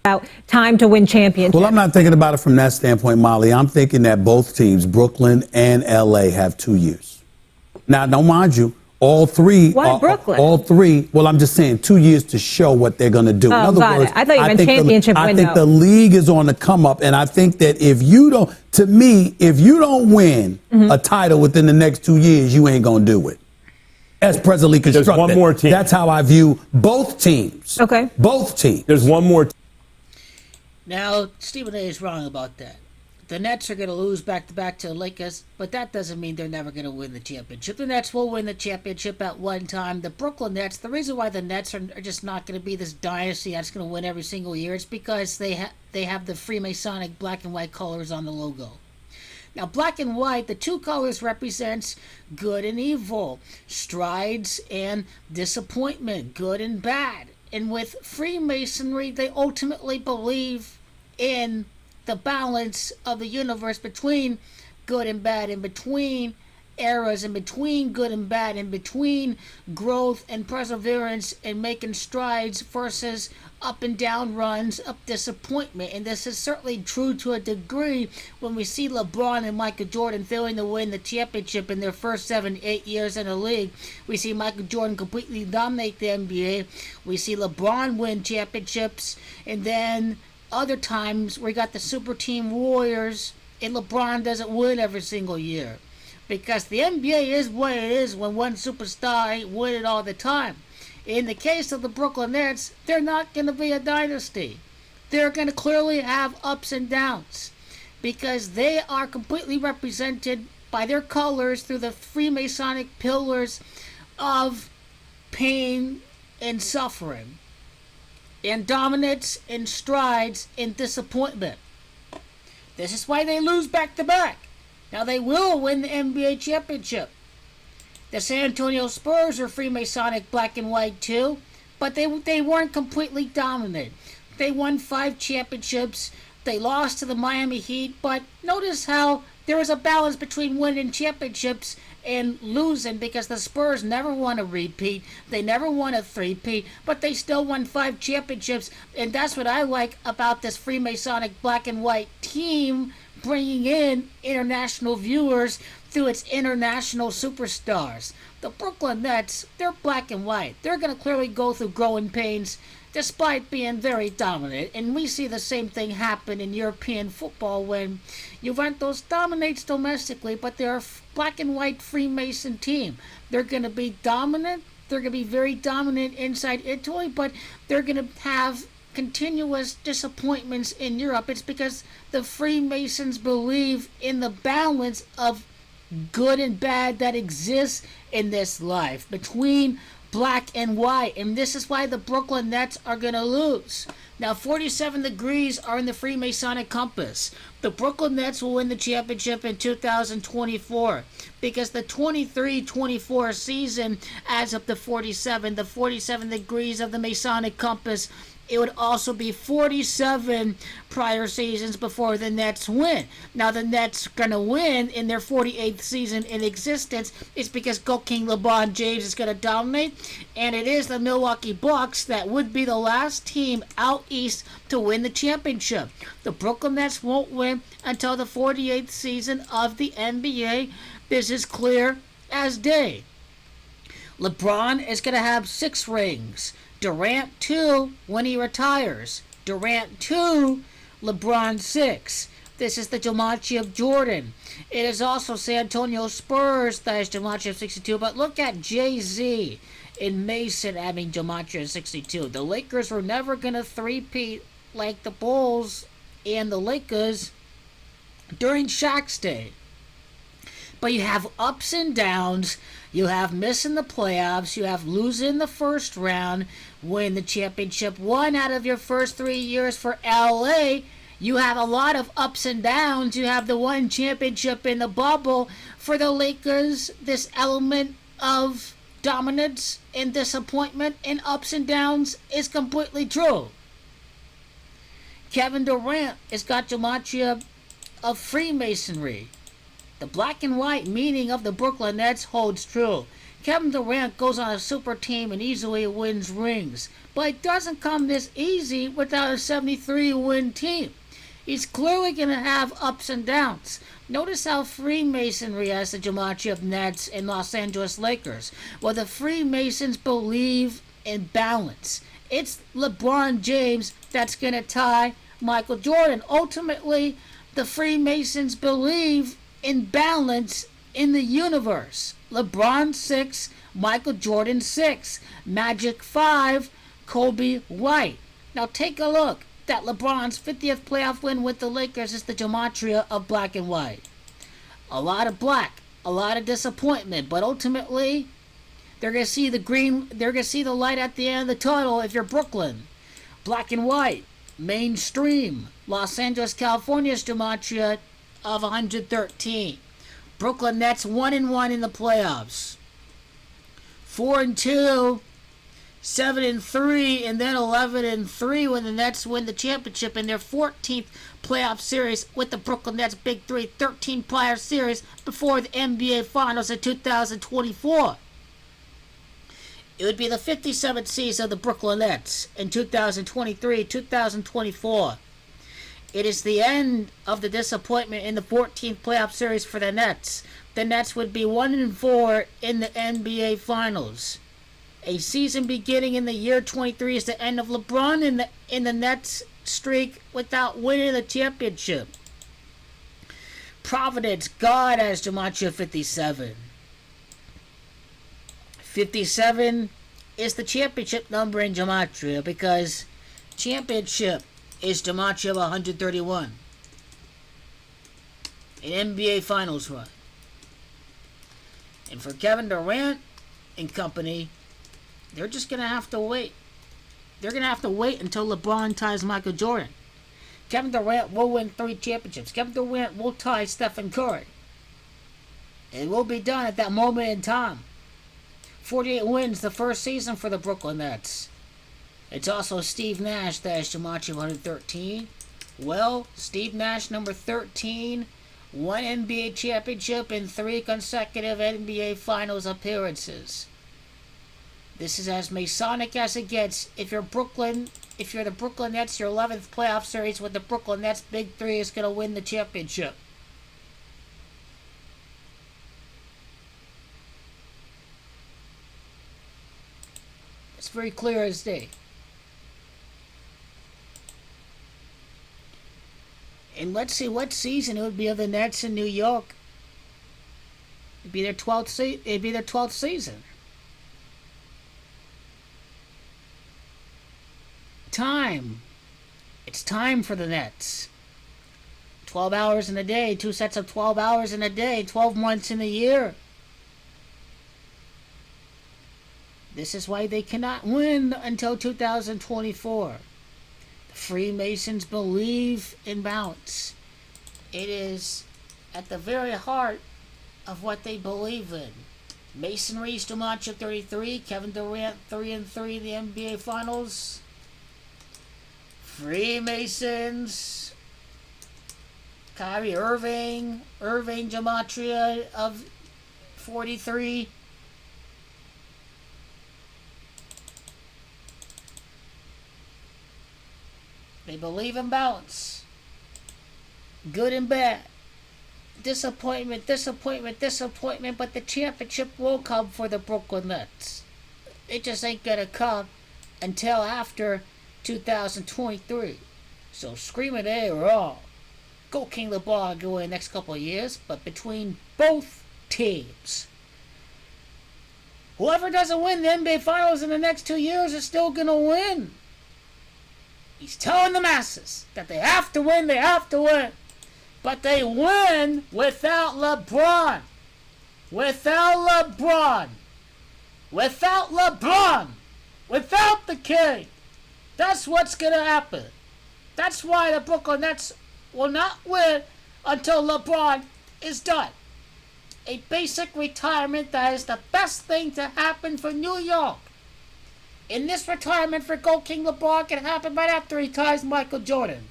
about time to win championships. Well, I'm not thinking about it from that standpoint, Molly. I'm thinking that both teams, Brooklyn and LA, have 2 years. Now, don't mind you, all three. Why Brooklyn? All three. Well, I'm just saying 2 years to show what they're going to do. Oh, In other words, I thought you meant championship window. I think the league is on the come up, and I think that if you don't, to me, if you don't win a title within the next 2 years, you ain't going to do it. As presently constructed. There's one more team. That's how I view both teams. Okay. Both teams. There's one more. Now, Stephen A. is wrong about that. The Nets are going to lose back-to-back to the Lakers, but that doesn't mean they're never going to win the championship. The Nets will win the championship at one time. The Brooklyn Nets, the reason why the Nets are just not going to be this dynasty that's going to win every single year is because they have the freemasonic black and white colors on the logo. Now, black and white, the two colors represents good and evil, strides and disappointment, good and bad. And with Freemasonry, they ultimately believe in the balance of the universe between good and bad, in between eras, in between good and bad, in between growth and perseverance and making strides versus up and down runs of disappointment. And this is certainly true to a degree when we see LeBron and Michael Jordan failing to win the championship in their first 7-8 years in the league. We see Michael Jordan completely dominate the NBA. We see LeBron win championships, and then other times we got the super team Warriors and LeBron doesn't win every single year. Because the NBA is what it is when one superstar ain't winning all the time. In the case of the Brooklyn Nets, they're not going to be a dynasty. They're going to clearly have ups and downs. Because they are completely represented by their colors through the Freemasonic pillars of pain and suffering, and dominance and strides and disappointment. This is why they lose back-to-back. Now, they will win the NBA championship. The San Antonio Spurs are Freemasonic black and white too, but they weren't completely dominant. They won 5 championships. They lost to the Miami Heat, but notice how there was a balance between winning championships and losing, because the Spurs never won a repeat. They never won a three-peat, but they still won 5 championships, and that's what I like about this Freemasonic black and white team, bringing in international viewers through its international superstars. The Brooklyn Nets, they're black and white. They're going to clearly go through growing pains despite being very dominant. And we see the same thing happen in European football when Juventus dominates domestically, but they're a black and white Freemason team. They're going to be dominant. They're going to be very dominant inside Italy, but they're going to have continuous disappointments in Europe. It's because the Freemasons believe in the balance of good and bad that exists in this life between black and white, and this is why the Brooklyn Nets are going to lose. Now, 47 degrees are in the Freemasonic compass. The Brooklyn Nets will win the championship in 2024 because the 23-24 season adds up to 47. The 47 degrees of the Masonic compass, it would also be 47 prior seasons before the Nets win. Now, the Nets are going to win in their 48th season in existence. It's because Goat King LeBron James is going to dominate, and it is the Milwaukee Bucks that would be the last team out east to win the championship. The Brooklyn Nets won't win until the 48th season of the NBA. This is clear as day. LeBron is going to have 6 rings. Durant 2 when he retires. Durant 2, LeBron 6. This is the gematria of Jordan. It is also San Antonio Spurs that is gematria of 62. But look at Jay-Z and Mason having gematria of 62. The Lakers were never going to three-peat like the Bulls and the Lakers during Shaq's day. But you have ups and downs. You have missing the playoffs. You have losing the first round. Win the championship 1 out of your first 3 years for LA. You have a lot of ups and downs. You have the 1 championship in the bubble. For the Lakers, this element of dominance and disappointment and ups and downs is completely true. Kevin Durant has got gematria of Freemasonry. The black and white meaning of the Brooklyn Nets holds true. Kevin Durant goes on a super team and easily wins rings. But it doesn't come this easy without a 73-win team. He's clearly going to have ups and downs. Notice how Freemasonry has the gematria of Nets and Los Angeles Lakers. Well, the Freemasons believe in balance. It's LeBron James that's going to tie Michael Jordan. Ultimately, the Freemasons believe in balance in the universe. LeBron 6, Michael Jordan 6, Magic 5, Kobe White. Now take a look. That LeBron's 50th playoff win with the Lakers is the gematria of black and white. A lot of black, a lot of disappointment, but ultimately they're gonna see the green. They're gonna see the light at the end of the tunnel. If you're Brooklyn, black and white, mainstream. Los Angeles, California's gematria of 113. Brooklyn Nets 1-1 in the playoffs. 4-2. 7-3, and then 11-3 when the Nets win the championship in their 14th playoff series with the Brooklyn Nets Big Three, 13-player series before the NBA Finals in 2024. It would be the 57th season of the Brooklyn Nets in 2023-2024. It is the end of the disappointment in the 14th playoff series for the Nets. The Nets would be 1-4 in the NBA Finals. A season beginning in the year 23 is the end of LeBron in the Nets streak without winning the championship. Providence, God has gematria 57. 57 is the championship number in gematria because championship is gematria of 131. An NBA Finals run. And for Kevin Durant and company, they're just going to have to wait. They're going to have to wait until LeBron ties Michael Jordan. Kevin Durant will win 3 championships. Kevin Durant will tie Stephen Curry. It will be done at that moment in time. 48 wins the first season for the Brooklyn Nets. It's also Steve Nash that has gematria 113. Well, Steve Nash, number 13, won NBA championship in 3 consecutive NBA Finals appearances. This is as Masonic as it gets. If you're the Brooklyn Nets, your 11th playoff series with the Brooklyn Nets Big Three is going to win the championship. It's very clear as day. And let's see what season it would be of the Nets in New York. It'd be their 12th season. Time. It's time for the Nets. 12 hours in a day, 2 sets of 12 hours in a day, 12 months in a year. This is why they cannot win until 2024. The Freemasons believe in balance. It is at the very heart of what they believe in. Masonry's gematria 33, Kevin Durant 3-3 in the NBA Finals. Freemasons, Kyrie Irving gematria of 43. They believe in balance. Good and bad. Disappointment, but the championship will come for the Brooklyn Nets. It just ain't gonna come until after 2023. So scream it A or all. Go King LeBron go in the next couple of years, but between both teams, whoever doesn't win the NBA Finals in the next 2 years is still gonna win. He's telling the masses that they have to win, but they win without LeBron. Without the king. That's what's going to happen. That's why the Brooklyn Nets will not win until LeBron is done. A basic retirement that is the best thing to happen for New York. In this retirement for Go King LeBron can happen right after he ties Michael Jordan.